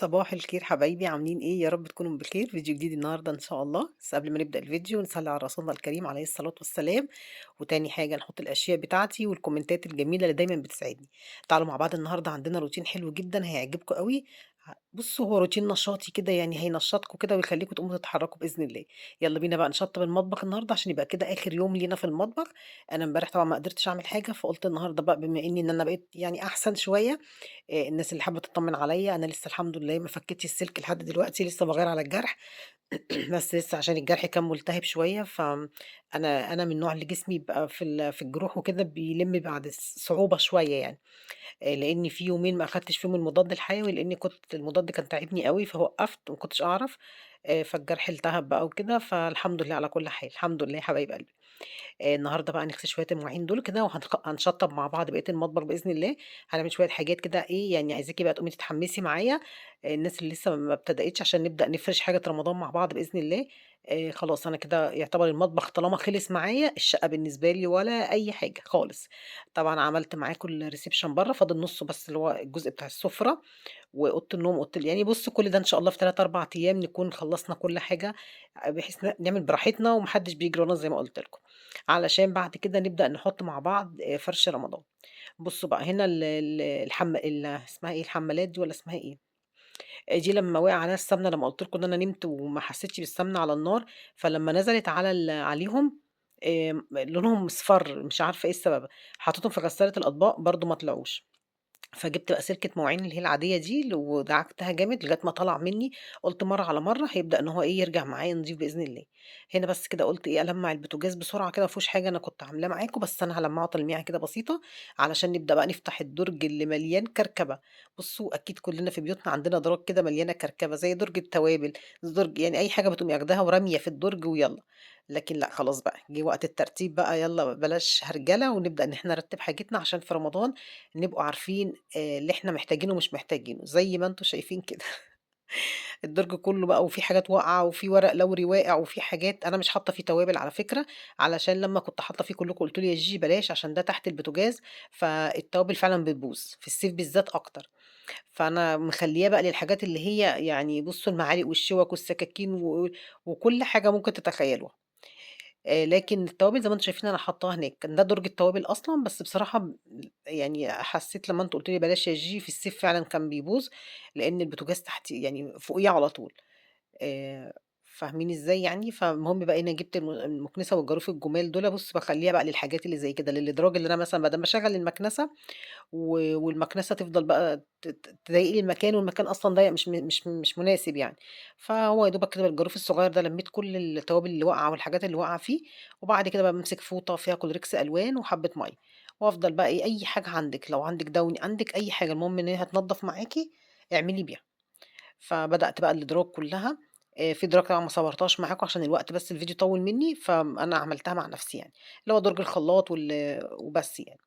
صباح الخير حبايبي عاملين ايه؟ يا رب تكونوا بخير. فيديو جديد النهارده ان شاء الله. بس قبل ما نبدأ الفيديو نصلي على رسولنا الكريم عليه الصلاة والسلام. وتاني حاجة نحط الاشياء بتاعتي والكومنتات الجميلة اللي دايما بتسعدني. تعالوا مع بعض النهارده، عندنا روتين حلو جدا هيعجبكم قوي. بصوا، هو روتين نشاطي كده، يعني هينشطكم كده ويخليكم تقوموا تتحركوا بإذن الله. يلا بينا بقى نشطب المطبخ النهارده عشان يبقى كده اخر يوم لينا في المطبخ. انا امبارح طبعا ما قدرتش اعمل حاجة، فقلت النهارده بقى بما اني انا بقيت يعني احسن شوية. الناس اللي حابة تطمن عليَّ، أنا لسه الحمد لله ما فكيتش السلك لحد دلوقتي، لسه باغيّر على الجرح. بس لسه عشان الجرح كان ملتهب شوية، أنا من النوع اللي جسمي يبقى في الجروح وكده بيلم بعد صعوبة شوية يعني. لإني في يومين ما أخدتش فيهم المضاد الحيوي، لإني كنت المضاد كان تاعبني أوي، فوقّفت وما كنتش أعرف. فالجرح التهب بقى وكده، فالحمد لله على كل حال، الحمد لله يا حبايب قلبي. النهارده بقى هنغسل شوية المواعين دول كده هنشطّب مع بعض بقية المطبخ بإذن الله. هنعمل شوية حاجات كده إيه، يعني عايزاكِ بقى تقومي تتحمّسي معايا. الناس اللي لسه ما ابتدأتش عشان نبدأ نفرش حاجة رمضان مع بعض بإذن الله. خلاص أنا كده يعتبر المطبخ طالما خلص معايا، الشقة بالنسبة لي ولا أي حاجة خالص. طبعًا عملت معاكم الreception برّه، فاضل نُصّه بس اللي هو الجزء بتاع السفرة. وأوضة النوم، يعني بُص كل ده إن شاء الله في 3، 4 أيام نكون خلّصنا كل حاجة. بحيث نعمل براحتنا وما حدش بيجري ورانا زي ما قُلت لكم. علشان بعد كده نبدأ نحط مع بعض فرش رمضان. بُصّوا بقى هنا ال ال الحم ال اسمها إيه، الحمّالات دي والّا اسمها إيه؟ دي لمّا وقع عليها السمنة، لمّا قُلت لكم إن أنا نمت وما حسيتش بالسمنة على النار، فلمّا نزلت عليهم لونهم مصفر، مش عارفة إيه السبب. حطيتهم في غسالة الأطباق برضه ما طلعوش. فجِبت بقى سلكة مواعين اللي هي العادية دي ودعكتها جامد لغاية ما طلع منّي. قُلت مرّة على مرّة هيبدأ إن هو إيه، يرجع معايا نضيف بإذن الله. هنا بس كده قُلت إيه، ألمّع البوتاجاز بسرعة كده، ما فيهوش حاجة أنا كنت عاملاه معاكم، بس أنا هالمّعه تلميعة كده بسيطة علشان نبدأ بقى نفتح الدرج اللي مليان كركبة. بُصّوا أكيد كُلّنا في بيوتنا عندنا أدراج كده مليانة كركبة، زي درج التوابل، درج يعني أي حاجة بتقومي آخداها ورامية في الدرج ويالّا. لكن لأ خلاص بقى، جِه وقت الترتيب بقى، يالّا بلاش هرجلة ونبدأ إن إحنا نرتّب حاجتنا عشان في رمضان نبقوا عارفين اللي إحنا محتاجينه ومش محتاجينه، زي ما أنتم شايفين كده. الدرج كلّه بقى وفي حاجات واقعة وفي ورق لوري واقع وفي حاجات أنا مش حاطة فيه توابل على فكرة. علشان لمّا كنت حاطة فيه كلّكم قلتوا لي: "يا جيجي بلاش عشان ده تحت البوتاجاز." فالتوابل فعلًا بتبوظ، في الصيف بالذات أكتر. فأنا مخلّياه بقى للحاجات اللي هي يعني بُصّوا المعالق والشوك والسكاكين وكل حاجة ممكن تتخيلوها. لكن التوابل زي ما أنتم شايفين أنا حاطاها هناك، كان ده درج التوابل أصلًا، بس بصراحة يعني حسّيت لمّا أنتم قلتوا لي بلاش يا جيجي في الصيف فعلًا كان بيبوظ. لإن البوتاجاز تحت يعني فوقيه على طول. آآ فاهمين إزاي يعني؟ فالمهم بقى هنا جِبت المكنسة والجاروف الجُمال دول، بُص باخلّيها بقى للحاجات اللي زي كده، للإدراج اللي أنا مثلًا بدل ما أشغّل المكنسة والمكنسة تفضل بقى تضيّق لي المكان، والمكان أصلًا ضيّق مش مناسب يعني. فهو يا دوبك كده بالجاروف الصغير ده لمّيت كل التوابل اللي واقعة والحاجات اللي واقعة فيه. وبعد كده بقى بامسك فوطة فيها كلوريكس ألوان وحبّة مَيّة. وأفضل بقى إيه، أي حاجة عندِك، لو عندِك داوني، عندِك أي حاجة، المهم إن هي هتنضّف معاكِ، اعملي بيها. فبدأت بقى الأدراج كلّها. في أدراج طبعًا ما صورتهاش معاكم عشان الوقت بس الفيديو طوّل منّي، فأنا عملتها مع نفسي يعني، اللي هو درج الخلاط وبس يعني.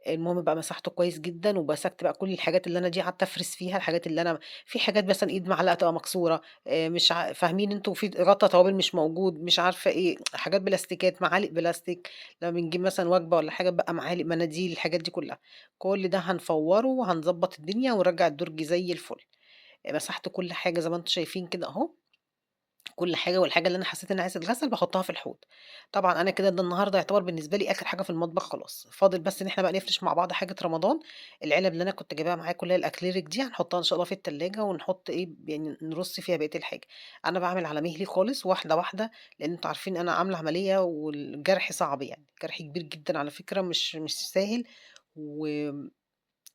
المهم بقى مسحته كويس جدًا، ومسكت بقى كل الحاجات اللي أنا دي قعدت أفرِز فيها، الحاجات اللي أنا في حاجات مثلًا إيد معلقة تبقى مكسورة. مش فاهمين أنتم، في غطا توابل مش موجود، مش عارفة إيه، حاجات بلاستيكات، معالق بلاستيك. لمّا بنجيب مثلًا وجبة والّا حاجة بقى معالق، مناديل، الحاجات دي كلّها. كل ده هنفوّره وهنضبّط الدنيا ونرجّع الدرج زي الفل. مسحت كل حاجة زي ما أنتم شايفين كده أهو. كل حاجة، والحاجة اللي أنا حسيت إنها عايزة تتغسل باحطها في الحوض. طبعًا أنا كده ده النهارده يعتبر بالنسبة لي آخر حاجة في المطبخ خلاص، فاضل بس إن إحنا بقى نفرش مع بعض حاجة رمضان. العلب اللي أنا كنت جايباها معاكم اللي هي الأكريليك دي هنحطها إن شاء الله في التلاجة ونحط إيه، يعني نرص فيها بقية الحاجة. أنا باعمل على مهلي خالص واحدة، واحدة. لإن أنتم عارفين أنا عاملة عملية والجرح صعب يعني، جرح كبير جدًا على فكرة، مش سهل. و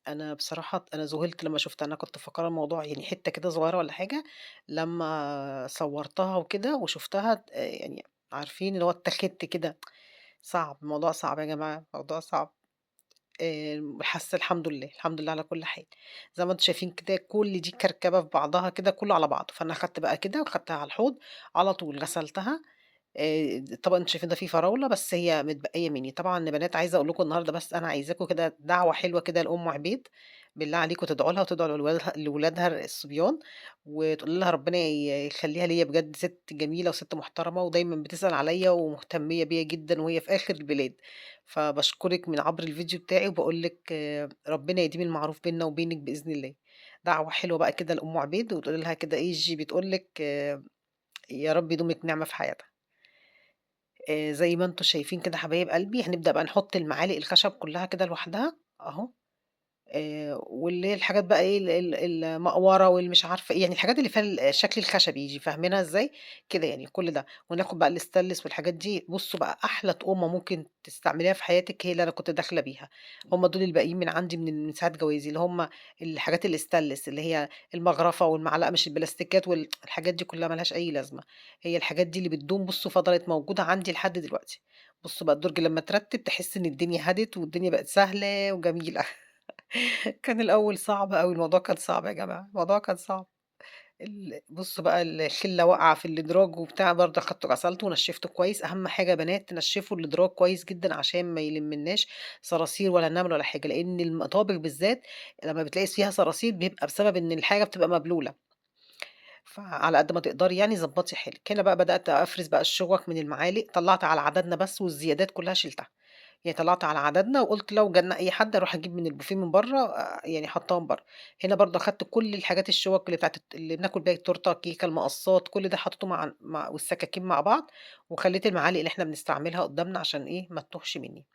أنا بصراحة أنا ذُهلت لمّا شُفتها، أنا كنت مفكّرة الموضوع يعني حتّة كده صغيّرة والّا حاجة. لمّا صوّرتها وكده وشُفتها يعني عارفين اللي هو اتّاخدت كده. صعب، الموضوع صعب يا جماعة، الموضوع صعب. حاسّة الحمد لله، الحمد لله على كل حال. زي ما أنتم شايفين كده كل دي كركبة في بعضها كده كُلّه على بعضه، فأنا أخدت بقى كده وخدتها على الحوض على طول غسلتها. الطبق اللي أنتم شايفين ده فيه فراولة، بس هي متبقية مني. طبعًا يا بنات عايزة أقول لكم النهارده، بس أنا عايزاكم كده دعوة حلوة كده لأم عبيد. بالله عليكم تدعوا لها وتدعوا لولادها الصبيان. وتقولوا لها ربنا يخلّيها ليّا بجد، سِت جميلة وسِت محترمة ودايمًا بتسأل عليّا ومهتمية بيّا جدًا وهي في آخر البلاد. فباشكرِك من عبر الفيديو بتاعي وباقول لِك ربنا يديم المعروف بيننا وبينِك بإذن الله. دعوة حلوة بقى كده لأم عبيد وتقولي لها كده إيه جيجي بتقول لِك يا رب يدومِك نعمة في حياتها. زي ما أنتم شايفين كده حبايب قلبي، هنبدأ بقى نحط المعالق الخشب كلّها كده لوحدها أهو. واللي هي الحاجات بقى إيه المقورة والمش عارفة إيه، يعني الحاجات اللي فيها الشكل الخشبي فاهمينها إزاي؟ كده يعني كل ده، وناخد بقى الstainless والحاجات دي، بُصّوا بقى أحلى طقومة ممكن تستعمليها في حياتِك هي اللي أنا كنت داخلة بيها، هم دول الباقيين من عندي من ساعة جوازي، اللي هم الحاجات الstainless اللي هي المغرفة والمعلقة مش البلاستيكات الحاجات دي كلها ما لهاش أي لازمة، هي الحاجات دي اللي بتدوم بُصّوا فضلت موجودة عندي لحد دلوقتي، بُصّوا بقى الدرج لمّا اترتب تحسّي إن الدنيا هدِت والدنيا بقت سهلة وجميلة. كان الأول صعب أوي، الموضوع كان صعب يا جماعة، الموضوع كان صعب. بُصّوا بقى الخِلّة واقعة في الإدراج وبتاع برضه أخدته غسلته ونشّفته كويس، أهم حاجة يا بنات تنشّفوا الإدراج كويس جدًا عشان ما يلملناش صراصير ولا نمل ولا حاجة، لإن المطابخ بالذات لمّا بتلاقي فيها صراصير بيبقى بسبب إن الحاجة بتبقى مبلولة، فعلى قد ما تقدري يعني ضبّطي حالِك. هنا بقى بدأت أفرز بقى الشوك من المعالق، طلّعت على عددنا بس والزيادات كلّها شِلتها. يعني طلعت على عددنا وقُلت لو جالنا أي حد أروح أجيب من البوفيه من برّه يعني حاطاهم برّه. هنا برضه أخدت كل الحاجات الشوك اللي بتاعة اللي بناكل بيها التورتة، الكيكة، المقصّات، كل ده حطيته والسكاكين مع بعض، وخلّيت المعالق اللي إحنا بنستعملها قدّامنا عشان إيه، ما تتوهش منّي.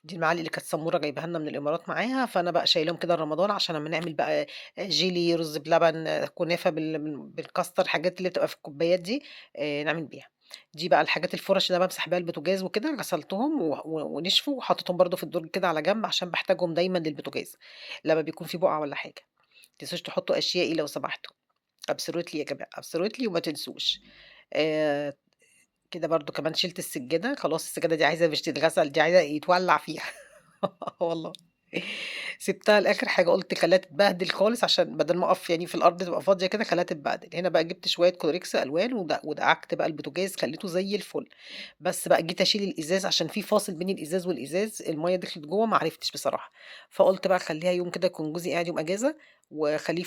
دي المعالق اللي كانت سمورة جايباها لنا من الإمارات معاها، فأنا بقى شايلاهم كده لرمضان عشان أمّا نعمل بقى جيلي، رز بلبن، كنافة بالكاستر، الحاجات اللي بتبقى في الكوبايات دي نعمل بيها. دي بقى الحاجات الفُرَش اللي أنا بامسح بيها البوتاجاز وكده، غسلتهم ونشفوا وحطيتهم برضه في الدرج كده على جنب عشان باحتاجهم دايمًا للبوتاجاز، لمّا بيكون في بُقعة والّا حاجة. ما تنسوش تحطوا أشيائي لو سمحتوا. absolutely يا جماعة، absolutely وما تنسوش. آآ كده برضه كمان شِلت السجادة، خلاص السجادة دي عايزة مش تتغسل، دي عايزة يتولّع فيها. والله. سِبتها لآخر حاجة، قُلت خلّيها تتبهدل خالص عشان بدل ما أقف يعني في الأرض تبقى فاضية كده، خلّيها تتبهدل. هنا بقى جِبت شوية كلوريكس ألوان ودعكت بقى البوتاجاز خلّيته زي الفل. بس بقى جيت أشيل الإزاز عشان في فاصل بين الإزاز والإزاز، المَيّة دخلت جوّه ما عرفتش بصراحة، فقُلت بقى أخلّيها يوم كده يكون جوزي قاعد يوم إجازة، واخلّيه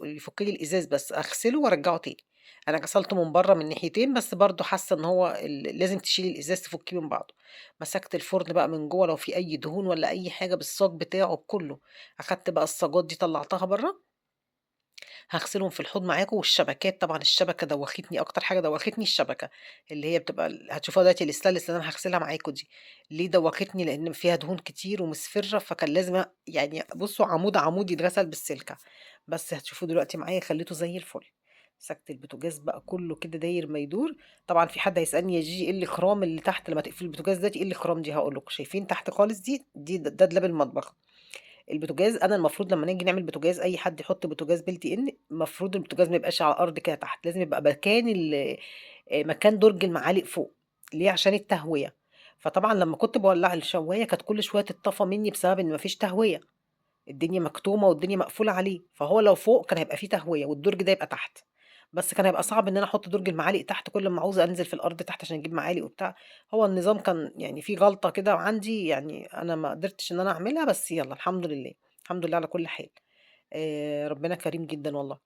يفُك لي الإزاز بس، أغسله وأرجّعه تاني. أنا غسلته من برّه من ناحيتين، بس برضه حاسة إن هو لازم تشيلي الإزاز تفُكيه من بعضه. مسكت الفرن بقى من جوّه لو في أي دهون والّا أي حاجة بالصاج بتاعه بكُلّه، أخدت بقى الصاجات دي طلّعتها برّه، هاغسلهم في الحوض معاكم والشبكات طبعًا الشبكة دوّختني، أكتر حاجة دوّختني الشبكة، اللي هي بتبقى هتشوفوها دلوقتي الstainless اللي أنا هاغسلها معاكم دي، ليه دوّختني؟ لإن فيها دهون كتير ومصفرة، فكان لازم يعني بُصّوا عمود، عمود يتغسل بالسلكة، بس هتشوفوه دلوقتي معايا خلّيته زي الفل. مسكت البوتاجاز بقى كُلّه كده داير ما يدور، طبعًا في حد هيسألني يا جيجي إيه الإخرام اللي تحت لمّا تقفلي البوتاجاز دلوقتي إيه الإخرام دي؟ هاقول لكم، شايفين تحت خالص دي، ده دولاب المطبخ. البوتاجاز أنا المفروض لمّا نيجي نعمل بوتاجاز أي حد يحط بوتاجاز built in المفروض البوتاجاز ما يبقاش على الأرض كده تحت، لازم يبقى مكان مكان درج المعالق فوق، ليه؟ عشان التهوية. فطبعًا لمّا كنت باولّع الشواية كانت كل شوية تتطفى منّي بسبب إن ما فيش تهوية، الدنيا مكتومة والدنيا مقفولة عليه، فهو لو فوق كان هيبقى في تهوية والدرج ده يبقى تحت، بس كان هيبقى صعب إن أنا أحط درج المعالق تحت كل أمّا أعوز أنزل في الأرض تحت عشان أجيب معالق وبتاع، هو النظام كان يعني في غلطة كده عندي يعني أنا ما قدرتش إن أنا أعملها، بس يالّا الحمد لله، الحمد لله على كل حال. ربنا كريم جدًا والله.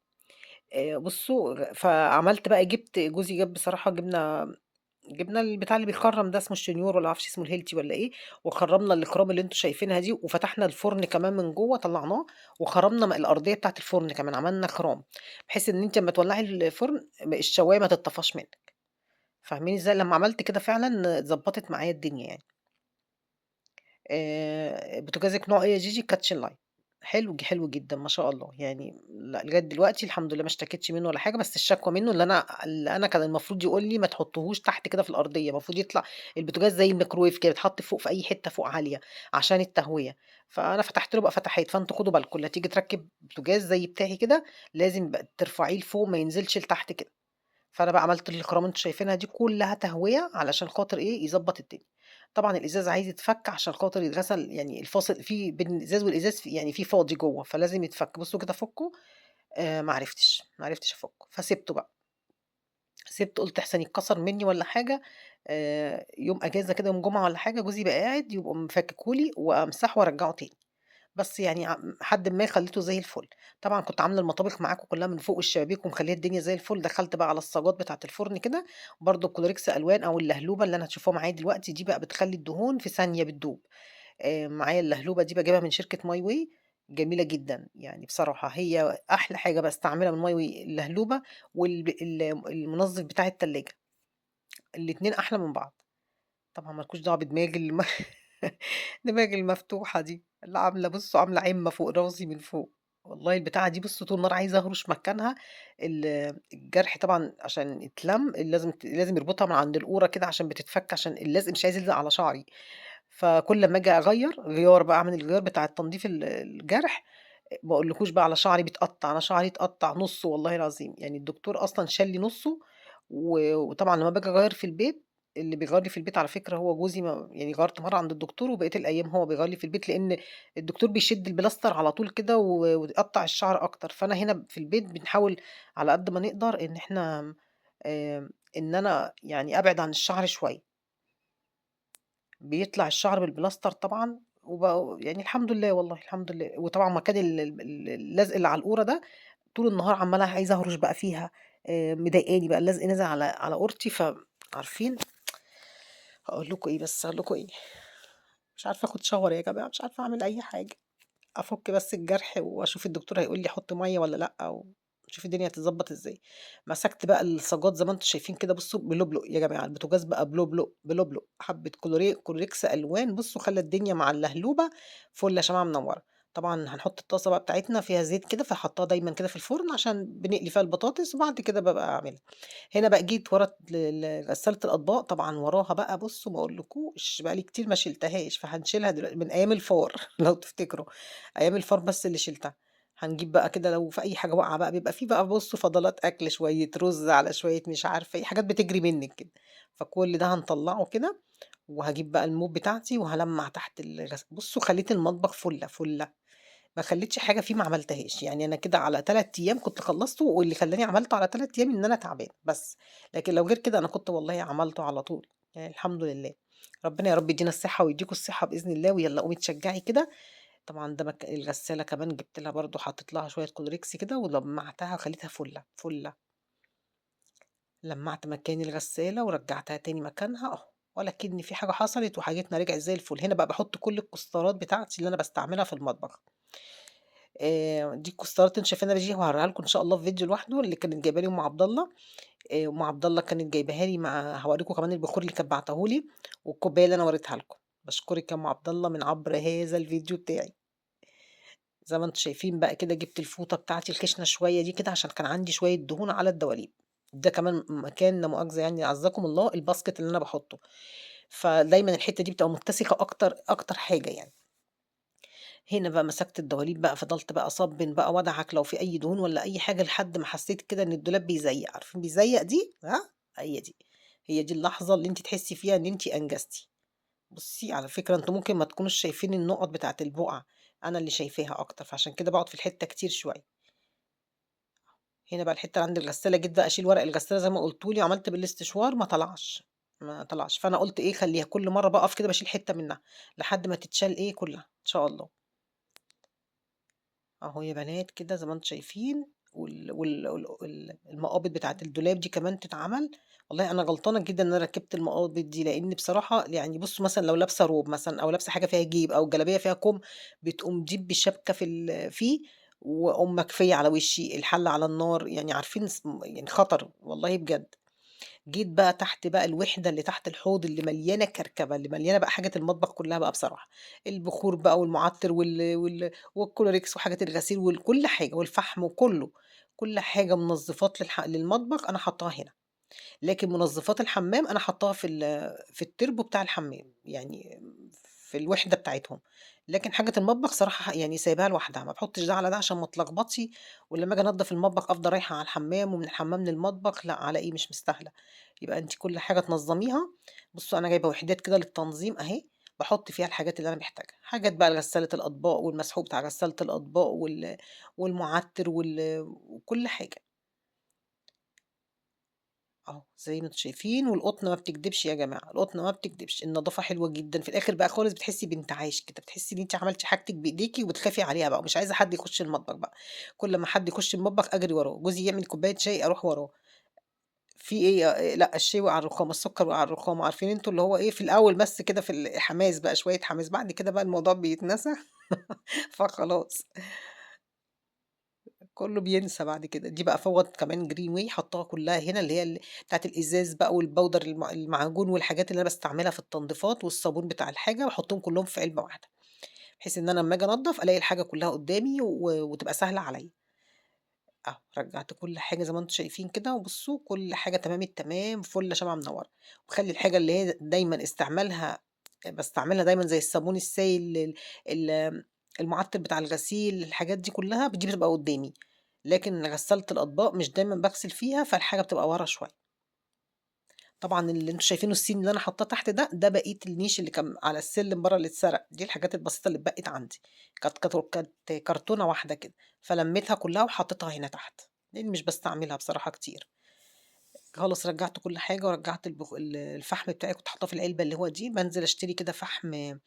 بُصّوا فعملت بقى جوزي جاب بصراحة جبنا البتاع اللي بيخرّم ده اسمه الشنيور والّا ما أعرفش اسمه الهيلتي والّا إيه، وخرّمنا الإخرام اللي أنتم شايفينها دي، وفتحنا الفرن كمان من جوّه طلعناه، وخرمنا الأرضية بتاعة الفرن كمان، عملنا خرام، بحيث إن أنتِ أمّا تولّعي الفرن الشواية ما تتطفاش منِّك، فاهماني إزاي؟ لمّا عملت كده فعلًا ضبّطت معايا الدنيا يعني. بوتاجازِك نوعه إيه يا جيجي؟ Kitchen line حلو حلو جدًا ما شاء الله، يعني لغاية دلوقتي الحمد لله ما اشتكيتش منه ولا حاجة، بس الشكوى منه اللي أنا كان المفروض يقول لي ما تحطّوهوش تحت كده في الأرضية، المفروض يطلع البوتاجاز زي الميكروويف كده يتحط فوق في أي حتة فوق عالية عشان التهوية، فأنا فتحت له بقى فتحات، فأنتم خدوا بالكم اللي هتيجي تركّب بوتاجاز زي بتاعي كده، لازم بقى ترفعيه لفوق ما ينزلش لتحت كده. فأنا بقى عملت الخرام اللي أنتم شايفينها دي كلّها تهوية علشان خاطر إيه، يضبّط الدنيا. طبعًا الإزاز عايز يتفك عشان خاطر يتغسل يعني الفاصل في بين الإزاز والإزاز يعني في فاضي جوّه، فلازم يتفك. بُصّوا كده أفُكُّه ما عرفتش أفُكُّه، فسِبته بقى. سِبته قُلت أحسن يتكسر منّي والّا حاجة يوم أجازة كده يوم جمعة والّا حاجة جوزي يبقى قاعد يقوم فاككه لي وأمسحه وأرجّعه تاني. بس يعني حدٍ ما خلّيته زي الفل. طبعًا كنت عاملة المطابخ معاكم كلّها من فوق الشبابيك ومخلّية الدنيا زي الفل، دخلت بقى على الصاجات بتاعة الفرن كده، برضه كلوريكس ألوان أو اللهلوبة اللي أنا هتشوفوها معايا دلوقتي دي بقى بتخلّي الدهون في ثانية بتدوب. معايا اللهلوبة دي باجيبها من شركة my way جميلة جدًا، يعني بصراحة هي أحلى حاجة باستعملها من المَيّة اللهلوبة المنظف بتاع التلاجة، الاتنين أحلى من بعض. طبعًا ما لكوش دعوة بدماغي دماغي المفتوحة دي، اللي عاملة بُصّوا عاملة عِمّة فوق راسي من فوق، والله البتاعة دي بُصّوا طول النهار عايزة أهرش مكانها. ال الجرح طبعًا عشان يتلَم لازم يربطها من عند القورة كده عشان بتتفك عشان اللزق مش عايز يلزق على شعري، فكل أمّا آجي أغيّر غيار بقى أعمل الغيار بتاع تنضيف الجرح، ما أقولكوش بقى على شعري بيتقطّع، أنا شعري اتقطّع نُصّه والله العظيم، يعني الدكتور أصلًا شال لي نُصّه وطبعًا لمّا باجي أغيّر في البيت اللي بيغيّر لي في البيت على فكرة هو جوزي ما يعني غيّرت مرّة عند الدكتور وبقية الأيام هو بيغيّر لي في البيت، لإن الدكتور بيشد البلاستر على طول كده ويقطّع الشعر أكتر، فأنا هنا في البيت بنحاول على قد ما نقدر إن إحنا إن أنا يعني أبعد عن الشعر شوية، بيطلع الشعر بالبلاستر طبعًا يعني الحمد لله والله الحمد لله، وطبعًا مكان اللزق اللي على القورة ده طول النهار عمّالة عايزة أهرش بقى فيها، مضايقاني بقى اللزق نازل على قورتي عارفين هاقول لكم إيه بس هاقول لكم إيه، مش عارفة آخُد shower يا جماعة، مش عارفة أعمل أي حاجة، أفُك بس الجرح وأشوف الدكتور هيقول لي أحُط مَيّة والّا لأ، ونشوف الدنيا هتتضبّط إزاي. مسكت بقى الصاجات زي ما أنتم شايفين كده بُصّوا بلُبلُق يا جماعة، البوتاجاز بقى بلُبلُق، بلُبلُق، حبّة كلوريكس ألوان بُصّوا خلّى الدنيا مع اللهلوبة فُل يا شمعة منوّرة. طبعًا هنحُط الطاسة بقى بتاعتنا فيها زيت كده، فحاطّاها دايمًا كده في الفُرن عشان بنقلي فيها البطاطس وبعد كده بابقى أعملها. هنا بقى جيت ورا غسالة الأطباق طبعًا وراها بقى بُصّوا ما أقولكوش بقى لي كتير ما شِلتهاش، فهنشيلها من أيام الفار لو تفتكروا، أيام الفار بس اللي شِلتها. هنجيب بقى كده لو في أي حاجة واقعة بقى بيبقى في بقى بُصّوا فضلات أكل، شوية رُز على شوية مش عارفة إيه، حاجات بتجري منِّك كده. فكل ده هنطلّعه كده وهاجيب بقى الموب بتاعتي وهالمّع تحت بُصّوا خلّيت المطبخ فُلّة، فُلّة. ما خلّيتش حاجة فيه ما عملتهاش، يعني أنا كده على 3 أيام كنت خلّصته، واللي خلّاني عملته على 3 أيام إن أنا تعبانة بس، لكن لو غير كده أنا كنت والله عملته على طول، يعني الحمد لله. ربنا يا رب يدينا الصحة ويديكم الصحة بإذن الله، ويالّا قومي اتشجعي كده، طبعًا ده الغسالة كمان جبت لها برضه حطيت لها شوية كولوريكس كده ولمّعتها وخليتها فُلّة، فُلّة. لمّعت مكان الغسالة ورجّعتها تاني مكانها أهو، ولا كإن في حاجة حصلت وحاجتنا رجعت زي الفل. هنا بقى باحط كل الكُستارات بتاعتي اللي أنا باستعملها في المطبخ. دي الكوسترات اللي أنتم شايفينها دي وهاوريها لكم إن شاء الله في فيديو لوحده اللي كانت جايباه لي أم عبد الله، أم عبد الله كانت جايباها لي هاوريكم كمان البخور اللي كانت باعته لي، والكوباية اللي أنا وريتها لكم. باشكرِك يا أم عبد الله من عبر هذا الفيديو بتاعي. زي ما أنتم شايفين بقى كده جبت الفوطة بتاعتي الخشنة شوية دي كده عشان كان عندي شوية دهون على الدواليب. ده كمان مكان لا مؤاخذة يعني أعزكم الله الباسكت اللي أنا باحطه، فدايمًا الحتة دي بتبقى متسخة أكتر حاجة يعني. هنا بقى مسكت الدواليب بقى فضلت بقى أصبّن بقى وأدعك لو في أي دهون والّا أي حاجة لحد ما حسيت كده إن الدولاب بيزيّق، عارفين بيزيّق دي؟ ها، هي دي، هي دي اللحظة اللي أنتِ تحسّي فيها إن أنتِ أنجزتِ. بُصّي على فكرة أنتم ممكن ما تكونوش شايفين النُقط بتاعة البُقع، أنا اللي شايفاها أكتر، فعشان كده باقعد في الحتة كتير شوية. هنا بقى الحتة اللي عند الغسالة جيت بقى أشيل ورق الغسالة زي ما قلتوا لي وعملت بالاستشوار ما طلعش، فأنا قُلت إيه خلّيها كل مرّة باقف كده باشيل حتة منها، لحد ما تتشال إيه كلّها إن شاء الله. أهو يا بنات كده زي ما أنتم شايفين وال وال وال المقابض بتاعة الدولاب دي كمان تتعمل، والله أنا غلطانة جدًا إن أنا ركّبت المقابض دي، لإن بصراحة يعني بُصّوا مثلًا لو لابسة روب مثلًا أو لابسة حاجة فيها جيب أو جلابية فيها كُم، بتقوم دي شابكة فيه وأقوم مكفية على وشي، الحلة على النار، يعني عارفين يعني خطر والله بجد. جيت بقى تحت بقى الوحدة اللي تحت الحوض اللي مليانة كركبة، اللي مليانة بقى حاجة المطبخ كلّها بقى بصراحة، البخور بقى والمُعطِّر والكلوريكس وحاجات الغسيل كل حاجة والفحم وكلّه، كل حاجة منظّفات للمطبخ أنا حاطاها هنا، لكن منظّفات الحمام أنا حاطاها في التربو بتاع الحمام، يعني في الوحدة بتاعتهم، لكن حاجة المطبخ صراحة يعني سايباها لوحدها، ما باحطش ده على ده عشان ما اتلخبطش، ولمّا آجي أنضّف المطبخ أفضل رايحة على الحمام ومن الحمام للمطبخ، لأ على إيه مش مستاهلة. يبقى أنتِ كل حاجة تنظّميها بُصّوا أنا جايبة وحدات كده للتنظيم أهي، باحُط فيها الحاجات اللي أنا محتاجها، حاجات بقى لغسالة الأطباق والمسحوق بتاع غسالة الأطباق والمُعطِّر وكل حاجة، أهو زي ما أنتم شايفين والقطن ما بتكدبش يا جماعة، القطن ما بتكدبش، النضافة حلوة جدًا، في الآخر بقى خالص بتحسّي بانتعاش كده، بتحسّي إن أنتِ عملتِ حاجتِك بإيديكِ وبتخافي عليها بقى ومش عايزة حد يخُش المطبخ بقى، كل ما حد يخُش المطبخ أجري وراه، جوزي يعمل كوباية شاي أروح وراه. في إيه لأ الشاي وقع على الرخامة، السكر وقع على الرخامة، عارفين أنتم اللي هو إيه في الأول بس كده في الحماس بقى شوية حماس، بعد كده بقى الموضوع بيتنسى فخلاص كُلّه بينسى بعد كده، دي بقى فوّت كمان green way حطّاها كلّها هنا اللي هي بتاعة الإزاز بقى والبودر المعجون والحاجات اللي أنا باستعملها في التنضيفات والصابون بتاع الحاجة، باحطّهم كلّهم في علبة واحدة، بحيث إن أنا أمّا آجي أنضّف ألاقي الحاجة كلّها قدّامي وتبقى سهلة عليّا. أهو رجّعت كل حاجة زي ما أنتم شايفين كده، وبُصّوا كل حاجة تمام التمام، فُلّة شمعة منوّرة، باخلّي الحاجة اللي هي دايمًا باستعملها دايمًا زي الصابون السايل ال المُعطِّر بتاع الغسيل، الحاجات دي كلّها دي بتبقى قدّامي، لكن غسالة الأطباق مش دايمًا باغسل فيها، فالحاجة بتبقى ورا شوية. طبعًا اللي أنتم شايفينه الصيني اللي أنا حاطاه تحت ده، ده بقية النيش اللي كان على السلِّم برّه اللي اتسرق، دي الحاجات البسيطة اللي اتبقِّت عندي، كانت كرتونة واحدة كده، فلمّيتها كلّها وحطيتها هنا تحت، لإني مش باستعملها بصراحة كتير. خلاص رجّعت كل حاجة ورجّعت الفحم بتاعي كنت حاطاه في العلبة اللي هو دي، بانزل أشتري كده فحم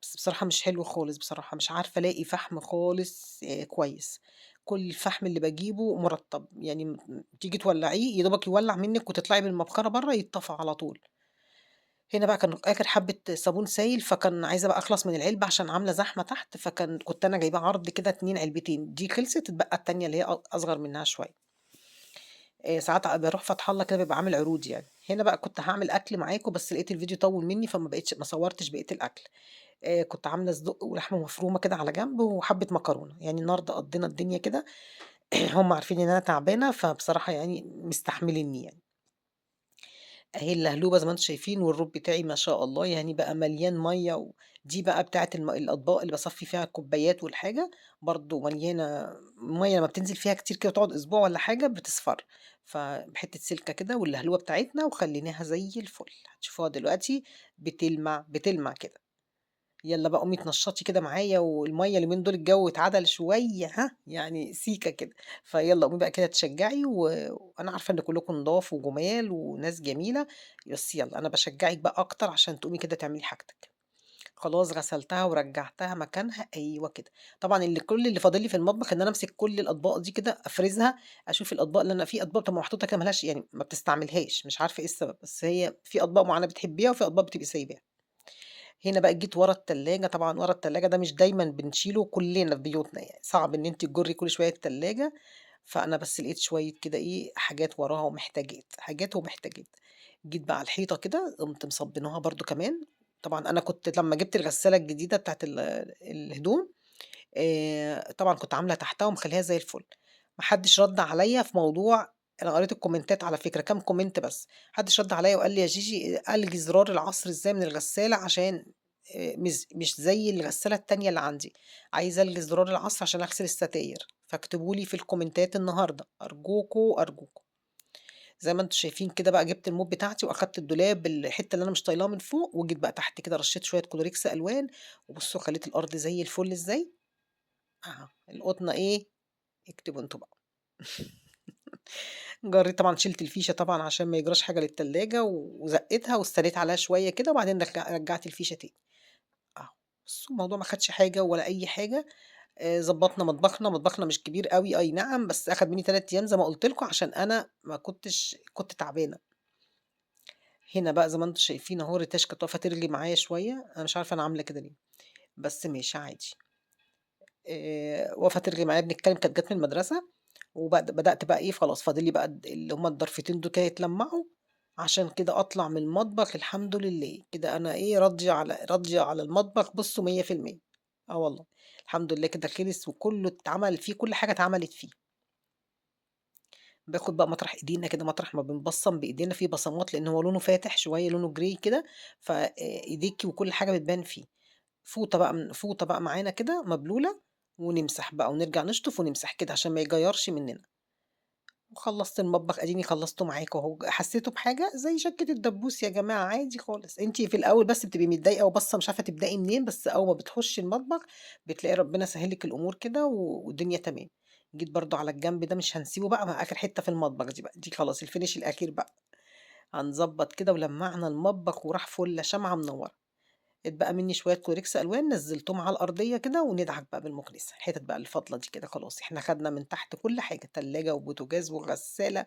بس بصراحة مش حلو خالص بصراحة، مش عارفة ألاقي فحم خالص كويس، كل الفحم اللي باجيبه مُرطّب، يعني تيجي تولّعيه يا دوبك يولّع منِّك وتطلعي بالمبخرة برّه يتطفى على طول. هنا بقى كان آخر حبّة صابون سايل، فكان عايزة بقى أخلص من العلبة عشان عاملة زحمة تحت، كنت أنا جايباه عرض كده 2 علبتين، دي خلصت اتبقى التانية اللي هي أصغر منها شوية. ساعات باروح فتح الله كده بيبقى عامل عروض يعني. هنا بقى كنت هاعمل أكل معاكم بس لقيت الفيديو طوّل منّي ما صوّرتش بقية الأكل. كنت عاملة صدق ولحمة مفرومة كده على جنب وحبّة مكرونة، يعني النهارده قضّينا الدنيا كده هُم عارفين إن أنا تعبانة، فبصراحة يعني مستحملينّي يعني. أهي اللهلوبة زي ما أنتم شايفين والروب بتاعي ما شاء الله يعني بقى مليان مَيّة ودي بقى بتاعة الأطباق اللي باصفّي فيها الكوبايات والحاجة، برضه مليانة مَيّة لمّا بتنزل فيها كتير كده وتقعد أسبوع والّا حاجة بتصفر، فبحتّة سلكة كده واللهلوبة بتاعتنا وخلّيناها زي الفل، هتشوفوها دلوقتي بتلمع، بتلمع كده. يالّا بقى قومي اتنشّطي كده معايا والمَيّة اليومين دول الجو اتعدل شوية يعني سيكة كده، فيالّا قومي بقى كده اتشجّعي وأنا عارفة إن كلّكم نضاف وجُمال وناس جميلة، بس يالّا أنا باشجّعِك بقى أكتر عشان تقومي كده تعملي حاجتِك. خلاص غسلتها ورجّعتها مكانها أيوه كده. طبعًا كل اللي فاضل لي في المطبخ إن أنا أمسك كل الأطباق دي كده أفرزها، أشوف الأطباق اللي أنا في أطباق بتبقى محطوطة كده ما لهاش يعني ما بتستعملهاش، مش عارفة إيه السبب، بس هي في أطباق معيّنة بتحبيها وفي أطباق بتبقي سايباها. هنا بقى جيت ورا التلاجة، طبعًا ورا التلاجة ده مش دايمًا بنشيله كلّنا في بيوتنا يعني، صعب إن أنتِ تجرّي كل شوية التلاجة، فأنا بس لقيت شوية كده إيه، حاجات وراها ومحتاجات، حاجات ومحتاجات. جيت بقى على الحيطة كده، قُمت مصبّناها برضه كمان، طبعًا أنا كنت لمّا جِبت الغسالة الجديدة بتاعة الهدوم، طبعًا كنت عاملة تحتها ومخلّياها زي الفل، ما حدّش رَد عليَّ في موضوع أنا قريت الكومنتات على فكرة، كام كومنت بس، ما حدّش رَد عليَّ وقال لي: "يا جيجي ألغي زرار العصر إزاي من الغسالة عشان مش زي الغسالة التانية اللي عندي، عايزة ألغي زرار العصر عشان أغسل الستاير." فاكتبوا لي في الكومنتات النهارده، أرجوكم، أرجوكم. زي ما أنتم شايفين كده بقى جِبت الموب بتاعتي وأخدت الدولاب الحتّة اللي أنا مش طايلاها من فوق، وجيت بقى تحت كده رشّيت شوية كلوريكس ألوان، وبصوا خلّيت الأرض زي الفل إزاي. أها، القطنة إيه، اكتبوا أنتم بقى. طبعًا شِلت الفيشة طبعًا عشان ما يجراش حاجة للتلاجة وزقّيتها واستنيت عليها شوية كده وبعدين رجّعت الفيشة تاني. أهو، بُصّوا الموضوع ما خدش حاجة ولا أي حاجة، ضبّطنا مطبخنا، مطبخنا مش كبير أوي أي نعم، بس أخد مني 3 أيام زي ما قُلت لكم عشان أنا ما كنت تعبانة. هنا بقى زي ما أنتم شايفين أهو الريتاش كانت واقفة ترغي معايا شوية، أنا مش عارفة أنا عاملة كده ليه، بس ماشي عادي. واقفة ترغي معايا بنتكلم كانت جات من المدرسة، بدأت بقى إيه خلاص فاضل لي بقى اللي هُم الضرفتين دول كده يتلمّعوا، عشان كده أطلع من المطبخ الحمد لله، كده أنا إيه راضية على المطبخ بُصّوا 100%. آه والله، الحمد لله كده خلص وكلّه اتعمل فيه كل حاجة اتعملت فيه. باخد بقى مطرح إيدينا كده مطرح ما بنبصّم بإيدينا في بصمات لإن هو لونه فاتح شوية لونه grey كده، إيديكِ وكل حاجة بتبان فيه. فوطة بقى معانا كده مبلولة، ونمسح بقى ونرجع نشطف ونمسح كده عشان ما يجيّرش مننا، وخلّصت المطبخ أديني خلّصته معاكم أهو، حسيتوا بحاجة؟ زي شَكّة الدبوس يا جماعة عادي خالص، أنتِ في الأول بس بتبقي متضايقة وباصة مش عارفة تبدئي منين، بس أول ما بتخشي المطبخ بتلاقي ربنا سهّل لِك الأمور كده والدنيا تمام. جيت برضه على الجنب ده مش هنسيبه بقى مع آخر حتّة في المطبخ دي بقى، دي خلاص الfinish الأخير بقى، هنضبّط كده ولمّعنا المطبخ وراح فُلّة شمعة منوّرة. اتبقى منّي شوية كلوريكس ألوان نزّلتهم على الأرضية كده وندعك بقى بالمكنسة، الحتت بقى اللي فاضلة دي كده خلاص، إحنا خدنا من تحت كل حاجة، تلاجة وبوتاجاز وغسالة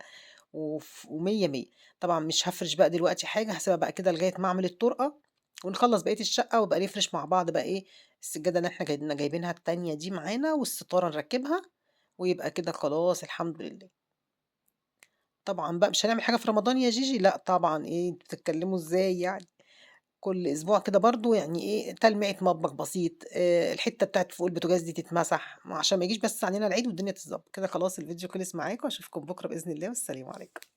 ومِيّة، مِيّة. طبعًا مش هافرش بقى دلوقتي حاجة، هاسيبها بقى كده لغاية ما أعمل الطُرقة ونخلّص بقية الشقة، ويبقى نفرش مع بعض بقى إيه، السجادة اللي إحنا جايبينها التانية دي معانا والستارة نركّبها، ويبقى كده خلاص الحمد لله. طبعًا بقى مش هنعمل حاجة في رمضان يا جيجي، لأ طبعًا إيه، أنتم بتتكلموا إزاي يعني؟ كل أسبوع كده برضه يعني إيه، تلميعة مطبخ بسيط، الحتّة بتاعة فوق البوتاجاز دي تتمسح، عشان ما يجيش بس علينا العيد والدنيا تتضبّط. كده خلاص الفيديو خلص معاكم، أشوفكم بُكرة بإذن الله والسلام عليكم.